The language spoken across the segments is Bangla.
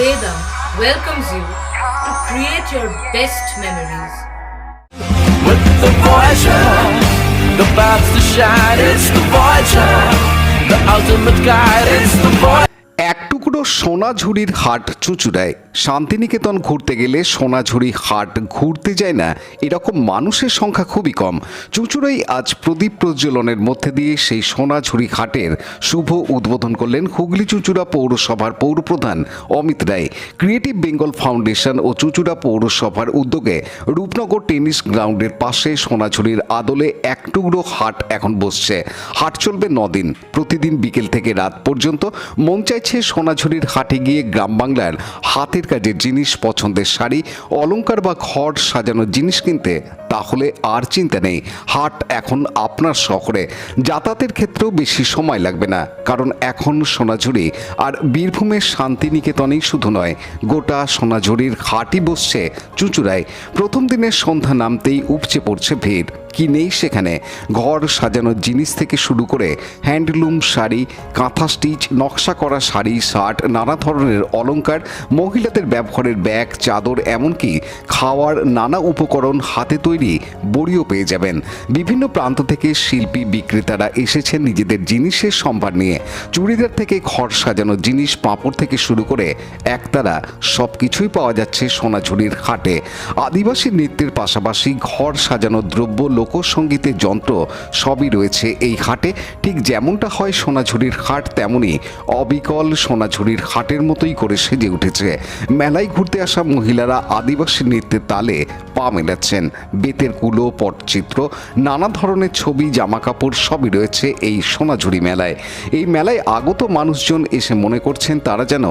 Vedam welcomes you to create your best memories. With the Voyager, the paths to shine, it's the Voyager, the ultimate guide, it's the Voyager. এক টুকরো সোনাঝুরির হাট চুঁচুড়ায়। শান্তিনিকেতন ঘুরতে গেলে সোনাঝুরি হাট ঘুরতে যায় না এরকম মানুষের সংখ্যা খুবই কম। চুঁচুড়ায় আজ প্রদীপ প্রজ্বলনের মধ্যে দিয়ে সেই সোনাঝুরি হাটের শুভ উদ্বোধন করলেন হুগলি চুঁচুড়া পৌরসভার পৌরপ্রধান অমিত রায়। ক্রিয়েটিভ বেঙ্গল ফাউন্ডেশন ও চুঁচুড়া পৌরসভার উদ্যোগে রূপনগর টেনিস গ্রাউন্ডের পাশে সোনাঝুরির আদলে এক টুকরো হাট এখন বসছে। হাট চলবে 9 দিন, প্রতিদিন বিকেল থেকে রাত পর্যন্ত। মন চাইছে সোনাঝুরির হাটে গিয়ে গ্রাম বাংলার হাতের কাজের জিনিস, পছন্দের শাড়ি, অলংকার বা ঘর সাজানোর জিনিস কিনতে, তাহলে আর চিন্তা নেই। হাট এখন আপনার শহরে। যাতায়াতের ক্ষেত্রেও বেশি সময় লাগবে না, কারণ এখন সোনাঝুরি আর বীরভূমের শান্তিনিকেতনেই শুধু নয়, গোটা সোনাঝুরির হাটই বসছে চুঁচুড়ায়। প্রথম দিনের সন্ধ্যা নামতেই উপচে পড়ছে ভিড়। কি নেই সেখানে? ঘর সাজানোর জিনিস থেকে শুরু করে হ্যান্ডলুম শাড়ি, কাঁথা স্টিচ, নকশা করা শাড়ি, শার্ট, নানা ধরনের অলংকার, মহিলাদের ব্যবহারের ব্যাগ, চাদর, এমনকি খাওয়ার নানা উপকরণ, হাতে তৈরি বড়িও পেয়ে যাবেন। বিভিন্ন প্রান্ত থেকে শিল্পী বিক্রেতারা এসেছেন নিজেদের জিনিসের সম্ভার নিয়ে। চুড়িদার থেকে ঘর সাজানোর জিনিস, পাঁপড় থেকে শুরু করে একতারা সব কিছুই পাওয়া যাচ্ছে সোনাঝুরির হাটে। আদিবাসী নৃত্যের পাশাপাশি ঘর সাজানোর দ্রব্য, লোকসঙ্গীতের যন্ত্র সবই রয়েছে এই হাটে। ঠিক যেমনটা হয় সোনাঝুরির হাট, তেমনি অবিকল সোনাঝুরির হাটের মতোই করে সেজে উঠেছে। মেলায় ঘুরতে আসা মহিলারা আদিবাসী নৃত্যের তালে পা মেলাচ্ছেন। বেতের কুলো, পটচিত্র, নানা ধরনের ছবি, জামাকাপড় সবই রয়েছে এই সোনাঝুরি মেলায়। এই মেলায় আগত মানুষজন এসে মনে করছেন তারা যেন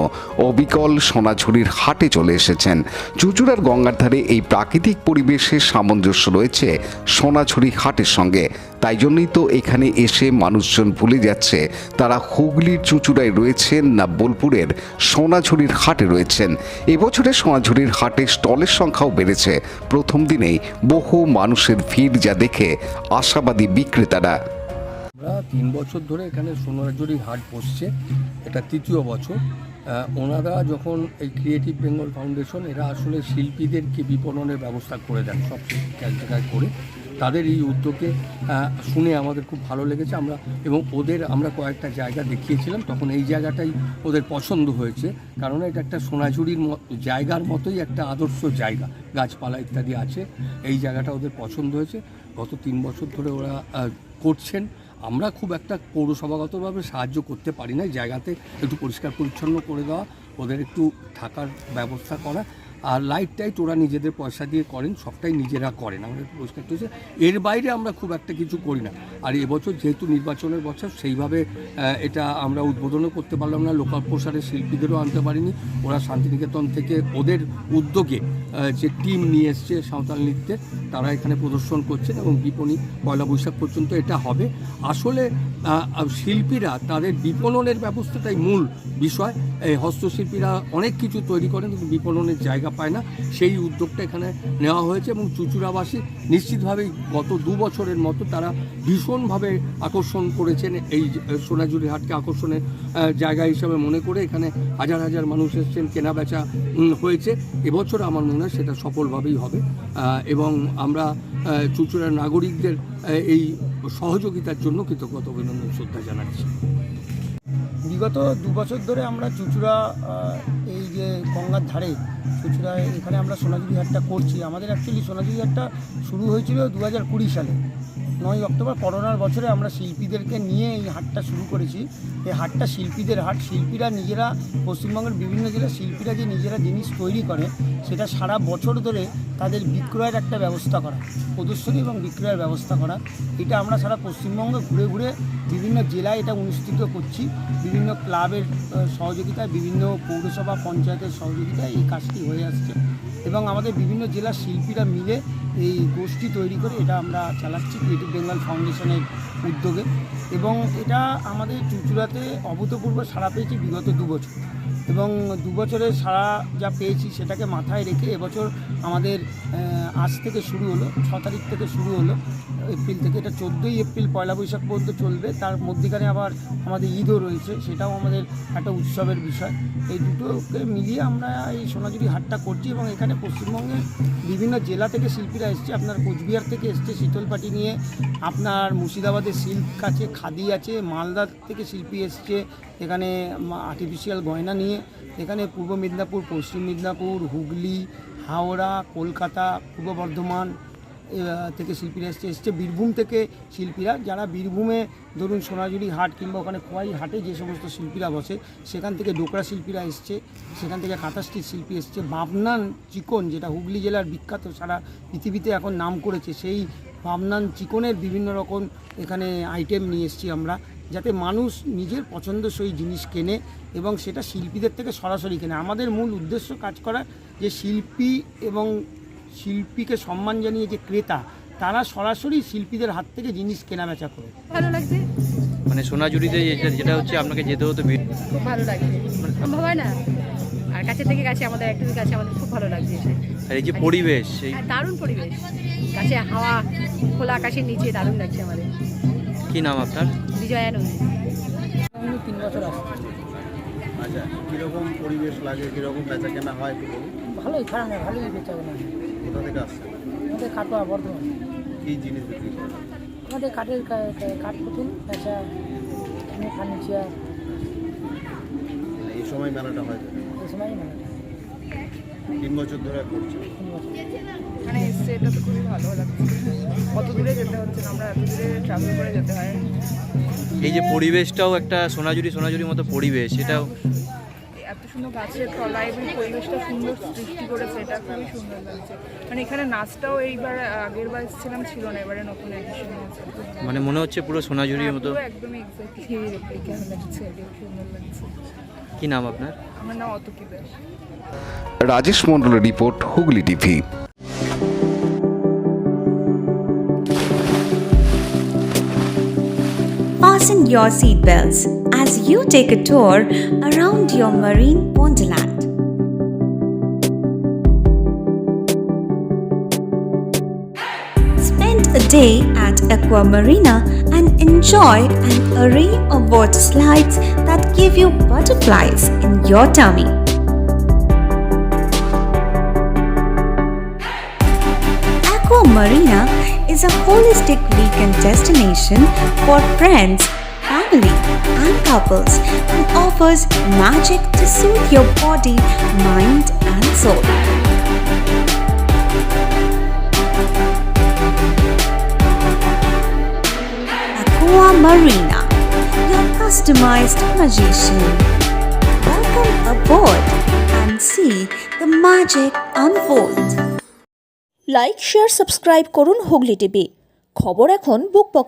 অবিকল সোনাঝুরির হাটে চলে এসেছেন। চুঁচুড়ার গঙ্গার ধারে এই প্রাকৃতিক পরিবেশের সামঞ্জস্য রয়েছে সোনাঝুরি হাটের সঙ্গে। তাই জন্যই তো এখানে এসে মানুষজন ভুলে যাচ্ছে তারা হুগলির চুঁচুড়ায় রয়েছেন না বোলপুরের সোনাঝুরির হাটে রয়েছেন। এবছরে সোনাঝুরির হাটে স্টলের সংখ্যাও বেড়েছে। প্রথম দিনেই বহু মানুষের ভিড় যা দেখে আশাবাদী বিক্রেতারা। আমরা 3 বছর ধরে এখানে সোনাঝুরি হাট বসছে, এটা 3য় বছর। ওনারা যখন এই ক্রিয়েটিভ বেঙ্গল ফাউন্ডেশন, এরা আসলে শিল্পীদেরকে বিপণনের ব্যবস্থা করে দেন সব জায়গায় করে। তাদের এই উদ্যোগে শুনে আমাদের খুব ভালো লেগেছে। আমরা কয়েকটা জায়গা দেখিয়েছিলাম, তখন এই জায়গাটাই ওদের পছন্দ হয়েছে, কারণ এটা একটা সোনাঝুরির জায়গার মতোই একটা আদর্শ জায়গা, গাছপালা ইত্যাদি আছে। এই জায়গাটা ওদের পছন্দ হয়েছে। গত 3 বছর ধরে ওরা করছেন। আমরা খুব একটা পৌরসভাগতভাবে সাহায্য করতে পারি না, জায়গাতে একটু পরিষ্কার পরিচ্ছন্ন করে দেওয়া, ওদের একটু থাকার ব্যবস্থা করা, আর লাইট টাইট ওরা নিজেদের পয়সা দিয়ে করেন, সবটাই নিজেরা করেন। আমরা একটু পরিষ্কার করেছি, এর বাইরে আমরা খুব একটা কিছু করি না। আর এবছর যেহেতু নির্বাচনের বছর, সেইভাবে এটা আমরা উদ্বোধনও করতে পারলাম না। লোকাল প্রসারের শিল্পীদেরও আনতে পারিনি। ওরা শান্তিনিকেতন থেকে ওদের উদ্যোগে যে টিম নিয়ে এসছে সাঁওতাল নৃত্যের, তারা এখানে প্রদর্শন করছেন এবং বিপণী 1 বৈশাখ পর্যন্ত এটা হবে। আসলে শিল্পীরা তাদের বিপণনের ব্যবস্থাটাই মূল বিষয়। এই হস্তশিল্পীরা অনেক কিছু তৈরি করেন কিন্তু বিপণনের জায়গা পায় না, সেই উদ্যোগটা এখানে নেওয়া হয়েছে। এবং চুঁচুড়াবাসী নিশ্চিতভাবেই গত 2 বছরের মতো তারা ভীষণভাবে আকর্ষণ করেছেন এই সোনাঝুরি হাটকে আকর্ষণের জায়গা হিসাবে মনে করে। এখানে হাজার হাজার মানুষ এসেছেন, কেনাবেচা হয়েছে। এবছর আমার মনে হয় সেটা সফলভাবেই হবে এবং আমরা চুঁচুড়ার নাগরিকদের এই সহযোগিতার জন্য কৃতজ্ঞতা, অভিনন্দন, শ্রদ্ধা জানাচ্ছি। বিগত 2 বছর ধরে আমরা চুঁচুড়া, এই যে গঙ্গার ধারে চুঁচুড়ায়, এখানে আমরা সোনাঝুরি হাটটা করছি। আমাদের অ্যাকচুয়ালি সোনাঝুরি হাটটা শুরু হয়েছিল 2020 সালে 9 অক্টোবর, করোনার বছরে আমরা শিল্পীদেরকে নিয়ে এই হাটটা শুরু করেছি। এই হাটটা শিল্পীদের হাট। শিল্পীরা নিজেরা, পশ্চিমবঙ্গের বিভিন্ন জেলার শিল্পীরা যে নিজেরা জিনিস তৈরি করে, সেটা সারা বছর ধরে তাদের বিক্রয়ের একটা ব্যবস্থা করা, প্রদর্শনী এবং বিক্রয়ের ব্যবস্থা করা। এটা আমরা সারা পশ্চিমবঙ্গে ঘুরে ঘুরে বিভিন্ন জেলায় এটা অনুষ্ঠিত করছি। বিভিন্ন ক্লাবের সহযোগিতায়, বিভিন্ন পৌরসভা পঞ্চায়েতের সহযোগিতায় এই কাজটি হয়ে আসছে এবং আমাদের বিভিন্ন জেলার শিল্পীরা মিলে এই গোষ্ঠী তৈরি করে এটা আমরা চালাচ্ছি ক্রিয়েটিভ বেঙ্গল ফাউন্ডেশনের উদ্যোগে, এবং এটা আমাদের চুঁচুড়াতে অভূতপূর্ব সাড়া পেয়েছি বিগত 2 বছর, এবং 2 বছরের সাড়া যা পেয়েছি সেটাকে মাথায় রেখে এবছর আমাদের আজ থেকে শুরু হলো, 6 তারিখ থেকে শুরু হলো এপ্রিল থেকে, এটা 14ই এপ্রিল পয়লা বৈশাখ পর্যন্ত চলবে। তার মধ্যিখানে আবার আমাদের ঈদও রয়েছে, সেটাও আমাদের একটা উৎসবের বিষয়। এই দুটোকে মিলিয়ে আমরা এই সোনাঝুরি হাটটা করছি, এবং এখানে পশ্চিমবঙ্গের বিভিন্ন জেলা থেকে শিল্পীরা এসছে। আপনার কোচবিহার থেকে এসছে শীতলপাটি নিয়ে, আপনার মুর্শিদাবাদের সিল্ক আছে, খাদি আছে, মালদা থেকে শিল্পী এসছে এখানে আর্টিফিশিয়াল গয়না নিয়ে, এখানে পূর্ব মেদিনীপুর, পশ্চিম মেদিনীপুর, হুগলি, হাওড়া, কলকাতা, পূর্ব বর্ধমান থেকে শিল্পীরা এসছে বীরভূম থেকে শিল্পীরা, যারা বীরভূমে ধরুন সোনাঝুরি হাট কিংবা ওখানে খোয়াই হাটে যে সমস্ত শিল্পীরা বসে সেখান থেকে ডোকরা শিল্পীরা এসছে, সেখান থেকে কাঁথাস্টিচ শিল্পী এসছে, বামনান চিকন যেটা হুগলি জেলার বিখ্যাত, সারা পৃথিবীতে এখন নাম করেছে, সেই বামনান চিকনের বিভিন্ন রকম এখানে আইটেম নিয়ে এসেছি আমরা, যাতে মানুষ নিজের পছন্দসই জিনিস কেনে এবং সেটা শিল্পীদের থেকে সরাসরি কেনে। আমাদের মূল উদ্দেশ্য কাজ করা যে শিল্পী এবং শিল্পীকে সম্মান জানিয়ে যে ক্রেতা তারা সরাসরি শিল্পীদের হাত থেকে জিনিস কেনাবেচা করে। ভালো লাগছে, মানে সোনাঝুরিতে যেটা হচ্ছে আপনাকে যেতে হতো খুব ভালো লাগছে, সম্ভব হয় না, আর কাছে থেকে কাছে আমাদের একটু কাছে আমাদের খুব ভালো লাগছে এসে। আর এই যে পরিবেশ, এই দারুণ পরিবেশ, কাছে হাওয়া, খোলা আকাশের নিচে দারুণ লাগছে আমাদের। কি নাম আপনার? বিজয়া নন্দী। আমি 3 বছর আসছি। আচ্ছা, কীরকম পরিবেশ লাগে, কীরকম বেচা কেনা হয় একটু বলুন। ভালোই, খারাপ না, ভালোই বেচা কেনা। কোথা থেকে আসছে? আমাদের কাটোয়া বর্ধমান। কী জিনিস বিক্রি করেন? আমাদের কাঠের কাঠ পুতুল বেচা, ফার্নিচার, এই সময় মেলাটা হয় তো? এই সময়ই মেলাটা 3 বছর ধরে করছে। 3 বছর। এখানে এসছে, এটা তো খুবই ভালো লাগছে। কত দূরে যেতে হচ্ছে না, আমরা এত দূরে ট্রাভেল করে যেতে হয়। এই যে পরিবেশটাও একটা সোনাঝুরির মতো পরিবেশ, এটাও এত সুন্দর গাছের তলায় এবং পরিবেশটা সুন্দর সৃষ্টি করেছে, এটা খুবই সুন্দর লাগছে। মানে এখানে নাচটাও এইবার আগের বার ছিল না, এবারে নতুন এডিশন আছে। মানে মনে হচ্ছে পুরো সোনাঝুরির মতো। একদম এক্স্যাক্টলি রেপ্লিকা লাগছে, সুন্দর লাগছে। কি নাম আপনার? আমার নাম অতকি দাস। রাজেশ মণ্ডলের report, Hooghly TV. Fasten your seatbelts as you take a tour around your marine wonderland. Spend a day at Aqua Marina and enjoy an array of water slides that give you butterflies in your tummy. Aqua Marina is a holistic weekend destination for friends, family, and couples and offers magic to soothe your body, mind, and soul. Aqua Marina, your customized magician. Welcome aboard and see the magic unfold. Like, share, subscribe করুন হুগলি টিভি। খবর এখন বুক পকেটে।